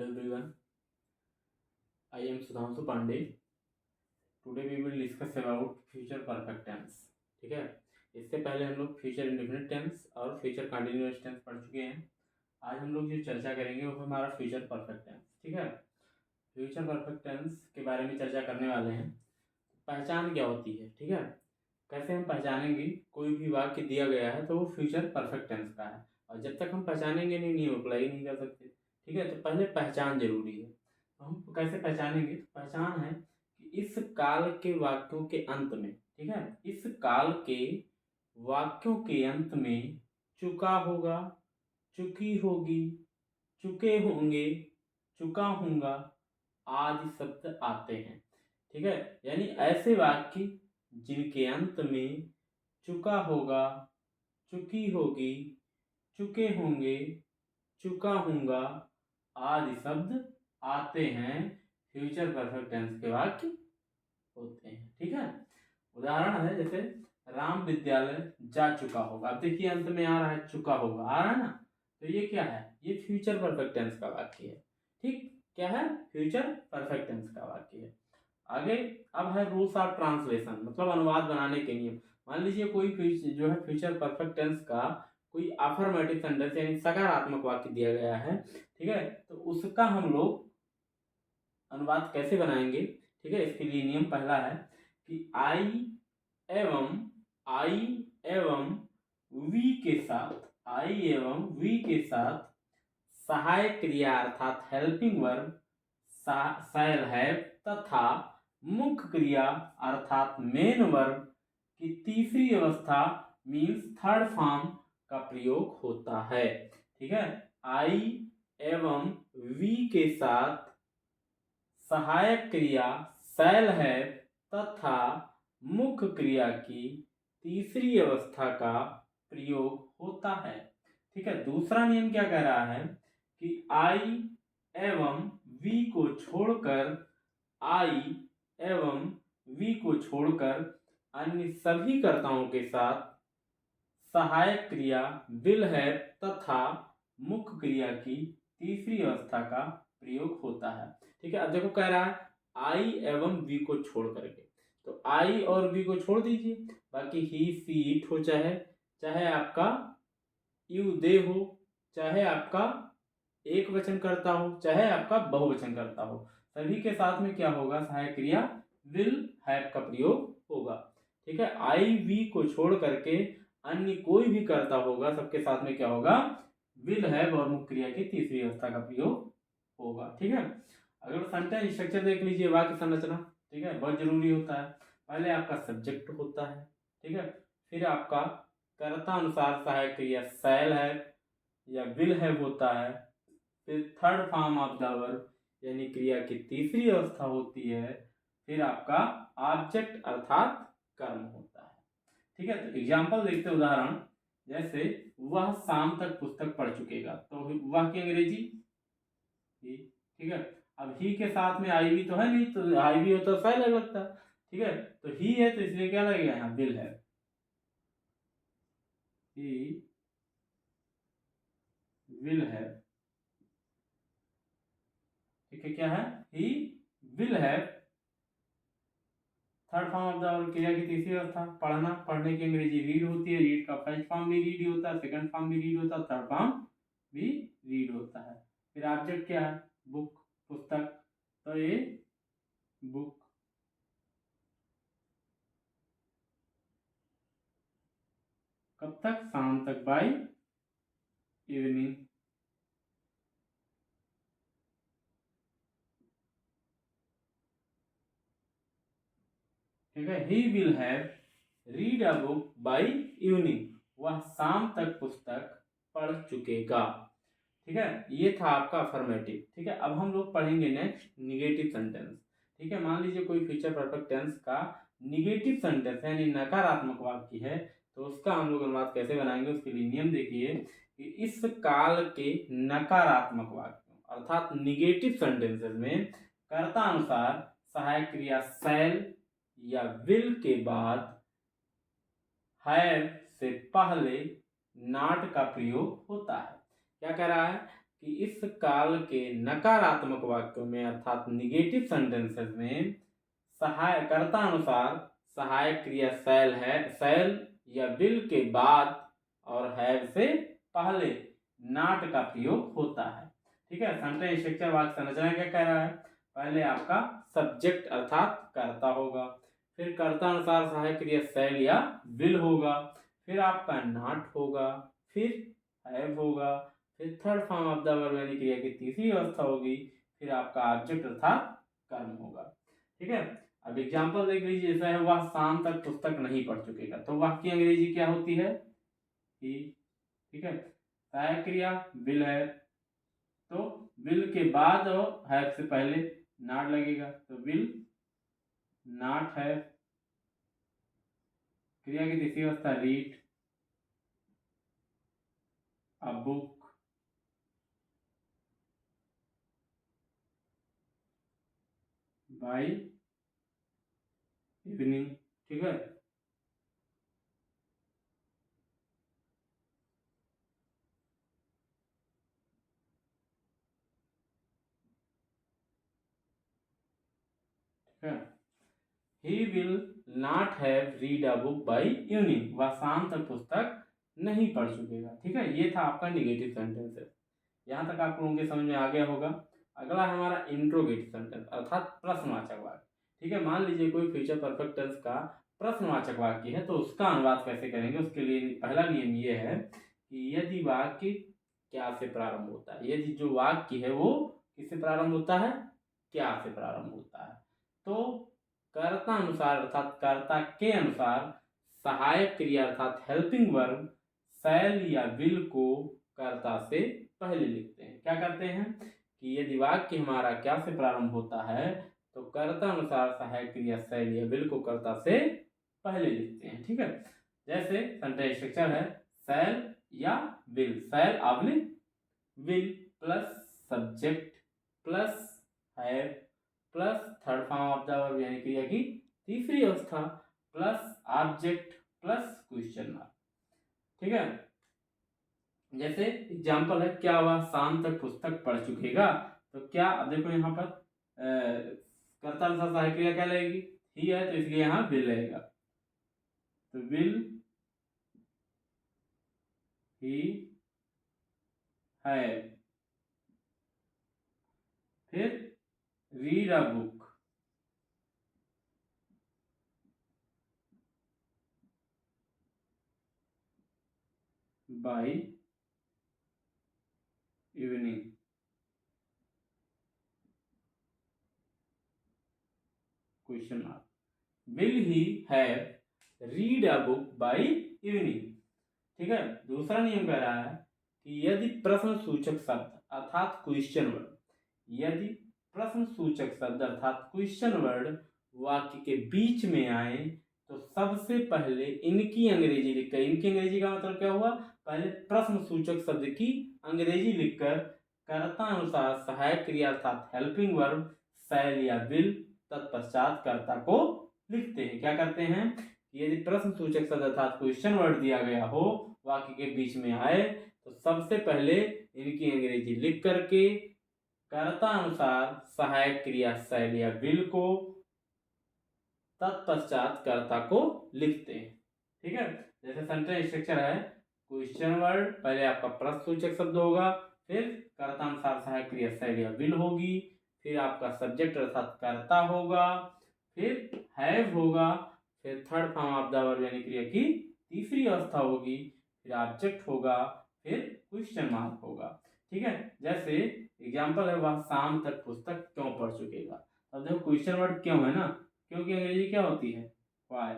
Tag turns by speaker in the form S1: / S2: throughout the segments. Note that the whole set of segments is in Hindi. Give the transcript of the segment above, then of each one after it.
S1: everyone, I am Sudhanshu Pandey. Today we will discuss about future perfect tense. ठीक है, इससे पहले हम लोग फ्यूचर इंडेफिनिट टेंस और फ्यूचर कंटिन्यूअस टेंस पढ़ चुके हैं। आज हम लोग जो चर्चा करेंगे वो हमारा फ्यूचर परफेक्ट टेंस। ठीक है, फ्यूचर परफेक्ट टेंस के बारे में चर्चा करने वाले हैं। पहचान क्या होती है, ठीक है, कैसे हम पहचानेंगे कोई भी वाक्य दिया गया है तो वो फ्यूचर परफेक्ट टेंस का है, और जब तक हम पहचानेंगे नहीं अप्लाई नहीं कर सकते। ठीक है, तो पहले पहचान जरूरी है। तो हम कैसे पहचानेंगे? पहचान है कि इस काल के वाक्यों के अंत में, ठीक है, इस काल के वाक्यों के अंत में चुका होगा, चुकी होगी, चुके होंगे, चुका हूँगा आदि शब्द आते हैं। ठीक है, यानी ऐसे वाक्य जिनके अंत में चुका होगा, चुकी होगी, चुके होंगे, चुका हूँगा आदि शब्द आते हैं, फ्यूचर परफेक्ट टेंस के वाक्य होते हैं। ठीक है, उदाहरण है जैसे राम विद्यालय जा चुका होगा। अब देखिए अंत में आ रहा है चुका होगा, आ रहा है ना, तो ये क्या है? ये फ्यूचर परफेक्ट टेंस का वाक्य है। ठीक, क्या है? फ्यूचर परफेक्ट टेंस का वाक्य है। आगे अब है रूल्स ऑफ ट्रांसलेशन, मतलब अनुवाद बनाने के नियम। मान लीजिए कोई जो है फ्यूचर परफेक्ट टेंस का कोई अफर्मेटिव सेंटेंस यानी सकारात्मक वाक्य दिया गया है, ठीक है, तो उसका हम लोग अनुवाद कैसे बनाएंगे? ठीक है, इसके लिए नियम पहला है कि आई एवं वी के साथ, आई एवं वी के साथ सहायक क्रिया अर्थात हेल्पिंग वर्ब शैल हैव तथा मुख्य क्रिया अर्थात मेन वर्ब की तीसरी अवस्था मीन्स थर्ड फॉर्म का प्रयोग होता है। ठीक है, आई एवं वी के साथ सहायक क्रिया शैल है तथा मुख्य क्रिया की तीसरी अवस्था का प्रयोग होता है। ठीक है, दूसरा नियम क्या कह रहा है कि आई एवं वी को छोड़कर, आई एवं वी को छोड़कर अन्य सभी कर्ताओं के साथ सहायक क्रिया विल है तथा मुख्य क्रिया की तीसरी अवस्था का प्रयोग होता है। ठीक है, अब देखो कह रहा है आई एवं वी को छोड़ करके, तो आई और वी को छोड़ दीजिए, बाकी ही सी इट हो, चाहे आपका यू दे हो, चाहे आपका एक वचन करता हो, चाहे आपका बहुवचन करता हो, सभी के साथ में क्या होगा? सहायक क्रिया विल हैव का प्रयोग होगा। ठीक है, आई वी को छोड़ करके अन्य कोई भी करता होगा, सबके साथ में क्या होगा? विल हैव और मुख्य क्रिया की तीसरी अवस्था का प्रयोग होगा। ठीक है, अगर सेंटेंस स्ट्रक्चर देख लीजिए, वाक्य संरचना, ठीक है, बहुत जरूरी होता है। पहले आपका सब्जेक्ट होता है, ठीक है, फिर आपका कर्ता अनुसार सहायक क्रिया शैल है या विल हैव होता है, फिर third form of the verb यानी क्रिया की तीसरी अवस्था होती है, फिर आपका ऑब्जेक्ट अर्थात कर्म होता है। ठीक है, तो एग्जाम्पल देखते, उदाहरण जैसे वह शाम तक पुस्तक पढ़ चुकेगा, तो वह की अंग्रेजी ही। ठीक है, अब ही के साथ में आई भी तो है नहीं, तो आई भी होता तो शैल लगता। ठीक है, तो ही है तो इसलिए क्या लगेगा यहाँ? विल है। ही विल है। ठीक है, क्या है? He will have, third form of the क्रिया की तीसरी अवस्था पढ़ना, पढ़ने की अंग्रेजी रीड होती है, रीड का फर्स्ट फॉर्म भी रीड होता है, सेकंड फॉर्म भी रीड होता है, थर्ड फॉर्म भी रीड होता है। फिर ऑब्जेक्ट क्या है? बुक, पुस्तक, तो ये बुक। कब तक? शाम तक, बाय इवनिंग। ठीक है, he will have read a book by evening, वह शाम तक पुस्तक पढ़ चुकेगा। ठीक है, ये था आपका अफर्मेटिव। ठीक है, अब हम लोग पढ़ेंगे नेक्स्ट निगेटिव सेंटेंस। ठीक है, मान लीजिए कोई फ्यूचर परफेक्ट टेंस का निगेटिव सेंटेंस यानी नकारात्मक वाक्य है, तो उसका हम लोग अनुवाद कैसे बनाएंगे? उसके लिए नियम देखिए कि इस काल के नकारात्मक वाक्यों अर्थात निगेटिव सेंटेंसेस में कर्ता अनुसार सहायक क्रिया शैल या विल के बाद हैव से पहले नॉट का प्रयोग होता है। क्या कह रहा है? कि इस काल के नकारात्मक वाक्यों में अर्थात निगेटिव सेंटेंसेस में सहायकर्ता अनुसार सहायक क्रिया शैल है, शैल या विल के बाद और हैव से पहले नॉट का प्रयोग होता है। ठीक है, सेंटेंस स्ट्रक्चर वाक्य संरचना क्या कह रहा है? पहले आपका सब्जेक्ट अर्थात कर्ता होगा, फिर कर्ता अनुसार सहायक क्रिया शैल या विल होगा, फिर आपका नॉट होगा, फिर हैव होगा, फिर third form of the verb यानी क्रिया की तीसरी अवस्था होगी, फिर आपका ऑब्जेक्ट अर्थात कर्म होगा। ठीक है, अब एग्जांपल देख लीजिए, जैसा है वह शाम तक पुस्तक नहीं पढ़ चुकेगा, तो वह की अंग्रेजी क्या होती है? ही। ठीक है, सहायक क्रिया विल है, तो विल के बाद और हैव से पहले नॉट लगेगा, तो विल नॉट हैव। क्रिया की तीसरी अवस्था read a book by evening. ठीक है, He will not have read a book by evening. वह शाम तक पुस्तक नहीं पढ़ चुकेगा। ठीक है, ये था आपका निगेटिव सेंटेंस है। यहाँ तक आप लोगों के समझ में आ गया होगा। अगला हमारा इंट्रोगेटिव सेंटेंस अर्थात प्रश्नवाचक वाक्य। ठीक है, मान लीजिए कोई फ्यूचर परफेक्ट टेंस का प्रश्नवाचक वाक्य है, तो उसका अनुवाद कैसे करेंगे? उसके लिए पहला नियम ये है कि यदि वाक्य क्या से प्रारंभ होता है, यदि जो वाक्य है वो किससे प्रारंभ होता है? क्या से प्रारंभ होता है, तो कर्ता अनुसार अर्थात कर्ता के अनुसार सहायक क्रिया अर्थात हेल्पिंग वर्ब शैल या विल को कर्ता से पहले लिखते हैं। क्या करते हैं कि यदि वाक्य हमारा क्या से प्रारंभ होता है, तो कर्ता अनुसार सहायक क्रिया शैल या विल को कर्ता से पहले लिखते हैं। ठीक है, जैसे सेंटेंस स्ट्रक्चर है शैल या will, shall oblique will plus subject plus have plus third form of the verb यानी क्रिया की तीसरी अवस्था plus object plus question mark. ठीक है, जैसे एग्जांपल है, क्या वह शाम तक पुस्तक पढ़ चुकेगा? तो क्या, अब देखो यहाँ पर कर्ता अनुसार सहायक क्रिया क्या लगेगी? ही है, तो इसलिए यहाँ विल रहेगा, तो विल ही हैव, फिर read a book by evening. Question mark, will he have read a book by evening. ठीक है, दूसरा नियम कह रहा है कि यदि प्रश्न सूचक शब्द अर्थात क्वेश्चन वर्ड, यदि प्रश्न सूचक शब्द अर्थात क्वेश्चन वर्ड वाक्य के बीच में आए, तो सबसे पहले इनकी अंग्रेजी लिखकर, इनकी अंग्रेजी का मतलब क्या हुआ? पहले प्रश्न सूचक शब्द की अंग्रेजी लिखकर कर्ता अनुसार सहायक क्रिया अर्थात हेल्पिंग वर्ब शैल या विल तत्पश्चात कर्ता को लिखते हैं। क्या करते हैं? यदि प्रश्न सूचक शब्द अर्थात क्वेश्चन वर्ड दिया गया हो, वाक्य के बीच में आए, तो सबसे पहले इनकी अंग्रेजी लिख करके कर्ता अनुसार सहायक क्रिया शैल या विल को तत्पश्चात कर्ता को लिखते हैं। ठीक है, जैसे सेंटेंस स्ट्रक्चर है क्वेश्चन वर्ड, पहले आपका प्रश्न सूचक शब्द होगा, फिर कर्ता अनुसार सहायक क्रिया शैल या विल होगी, फिर आपका सब्जेक्ट अर्थात कर्ता होगा, फिर हैव होगा, फिर third form of the verb यानी क्रिया की तीसरी अवस्था होगी, फिर ऑब्जेक्ट होगा, फिर क्वेश्चन मार्क होगा। ठीक है, जैसे एग्जांपल है, वह शाम तक पुस्तक क्यों पढ़ चुकेगा? अब देखो क्वेश्चन वर्ड क्यों है ना, क्योंकि अंग्रेजी क्या होती है? वाई।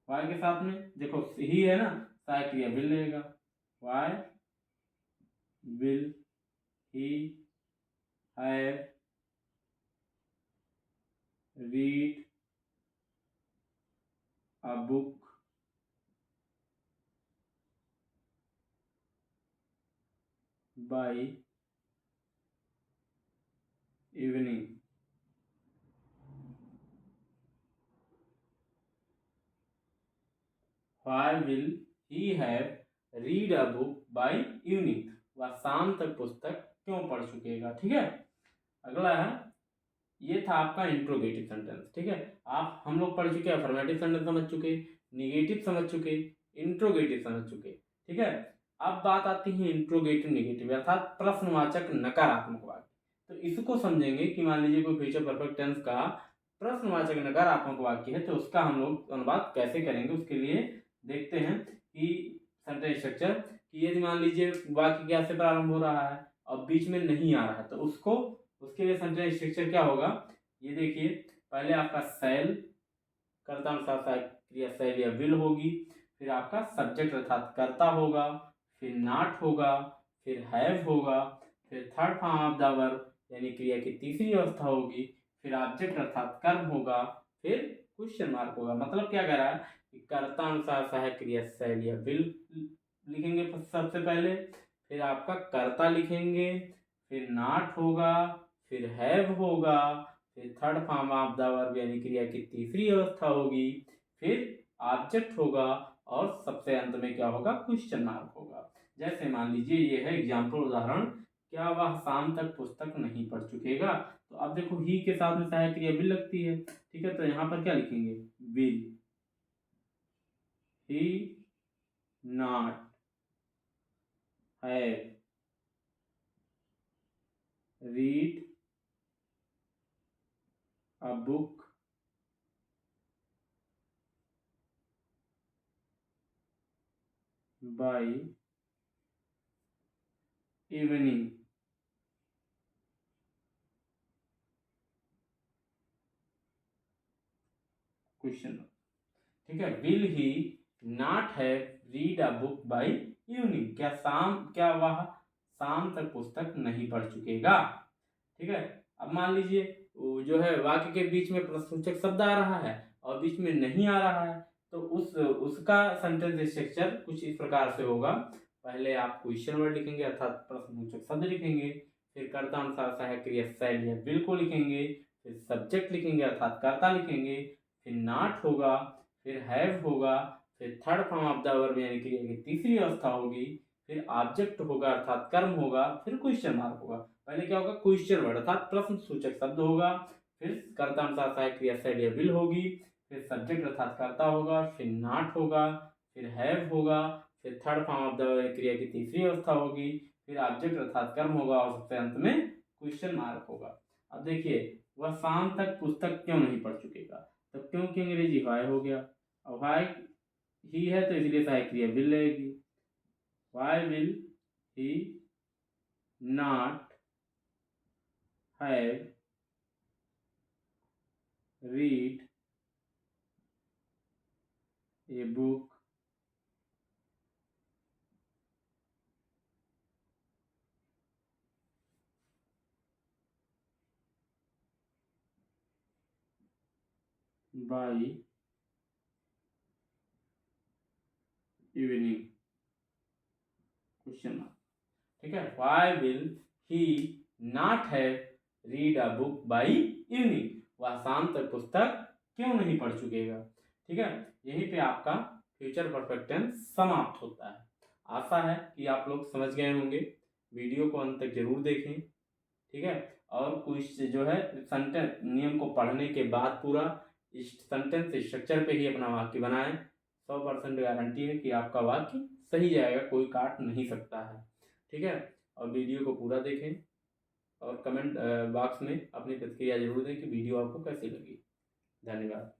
S1: वाई के साथ में देखो ही है ना, सहायक क्रिया विल रहेगा, why will he have read a book by evening. Why will he have read a book by evening? वह शाम तक पुस्तक क्यों पढ़ चुकेगा। ठीक है, अगला है, ये था आपका इंट्रोगेटिव सेंटेंस। ठीक है, आप हम लोग पढ़ चुके, अफर्मेटिव सेंटेंस समझ चुके, निगेटिव समझ चुके, इंट्रोगेटिव समझ चुके। ठीक है, अब बात आती है इंट्रोगेटिव निगेटिव अर्थात प्रश्नवाचक नकारात्मक वाक्य। तो इसको समझेंगे कि मान लीजिए कोई फ्यूचर परफेक्ट टेंस का प्रश्नवाचक नकारात्मक वाक्य है तो उसका हम लोग अनुवाद कैसे करेंगे। उसके लिए देखते हैं कि सेंटेंस स्ट्रक्चर, कि यदि मान लीजिए वाक्य क्या से प्रारंभ हो रहा है और बीच में नहीं आ रहा है तो उसको, उसके लिए सेंटेंस स्ट्रक्चर क्या होगा, ये देखिए, पहले आपका सेल कर्तानुसार सहायक क्रिया सेल या विल होगी, फिर आपका सब्जेक्ट अर्थात कर्ता होगा, फिर नॉट होगा, फिर हैव होगा, फिर third form of the verb यानी क्रिया की तीसरी अवस्था होगी, फिर ऑब्जेक्ट अर्थात कर्म होगा, फिर क्वेश्चन मार्क होगा। मतलब क्या कह रहा है कि कर्तानुसार सहायक क्रिया सेल या विल लिखेंगे सबसे पहले, फिर आपका कर्ता लिखेंगे, फिर नॉट होगा, फिर हैव होगा, फिर third form of the verb यानी क्रिया की तीसरी अवस्था होगी, फिर ऑब्जेक्ट होगा और सबसे अंत में क्या होगा, क्वेश्चन मार्क होगा। जैसे मान लीजिए ये है एग्जाम्पल उदाहरण, क्या वह शाम तक पुस्तक नहीं पढ़ चुकेगा। तो अब देखो ही के साथ में सहायक क्रिया विल लगती है। ठीक है, तो यहाँ पर क्या लिखेंगे, will he not have read a book by evening। Question, ठीक है, will he not have read a book by evening, क्या वह शाम तक पुस्तक नहीं पढ़ चुकेगा। ठीक है, अब मान लीजिए जो है वाक्य के बीच में प्रश्नसूचक शब्द आ रहा है और बीच में नहीं आ रहा है तो उसका सेंटेंस स्ट्रक्चर कुछ इस प्रकार से होगा। पहले आप क्वेश्चन वर्ड लिखेंगे अर्थात प्रश्नसूचक शब्द लिखेंगे, फिर कर्ता अनुसार सहायक क्रिया सेल या विल को लिखेंगे, फिर सब्जेक्ट लिखेंगे अर्थात कर्ता लिखेंगे, फिर नॉट होगा, फिर हैव होगा, फिर third form of the verb यानी क्रिया की तीसरी अवस्था होगी, फिर ऑब्जेक्ट होगा अर्थात कर्म होगा, फिर क्वेश्चन मार्क होगा। पहले क्या होगा, क्वेश्चन वर्ड अर्थात प्रश्न सूचक शब्द होगा, फिर कर्ता अनुसार सहायक क्रिया सेल या विल होगी, फिर सब्जेक्ट अर्थात कर्ता होगा, फिर नॉट होगा, फिर हैव होगा, फिर थर्ड फॉर्म ऑफ द क्रिया की तीसरी अवस्था होगी, फिर ऑब्जेक्ट अर्थात कर्म होगा और सबसे अंत में क्वेश्चन मार्क होगा। अब देखिए, वह शाम तक पुस्तक क्यों नहीं पढ़ चुकेगा, तो क्यों की अंग्रेजी वाई हो गया, और वाई ही है तो इसलिए सहायक क्रिया विल रहेगी। Why will he not have read a book by evening, question mark. ठीक है, why will he not have read a book by evening, वह शाम तक पुस्तक क्यों नहीं पढ़ चुकेगा। ठीक है, यहीं पे आपका फ्यूचर परफेक्ट टेंस समाप्त होता है। आशा है कि आप लोग समझ गए होंगे, वीडियो को अंत तक जरूर देखें। ठीक है, और कुछ जो है सेंटेंस नियम को पढ़ने के बाद पूरा इस सेंटेंस स्ट्रक्चर पे ही अपना वाक्य बनाएं। 100% गारंटी है कि आपका वाक्य सही जाएगा, कोई काट नहीं सकता है। ठीक है, और वीडियो को पूरा देखें और कमेंट बॉक्स में अपनी प्रतिक्रिया जरूर दें कि वीडियो आपको कैसी लगी। धन्यवाद।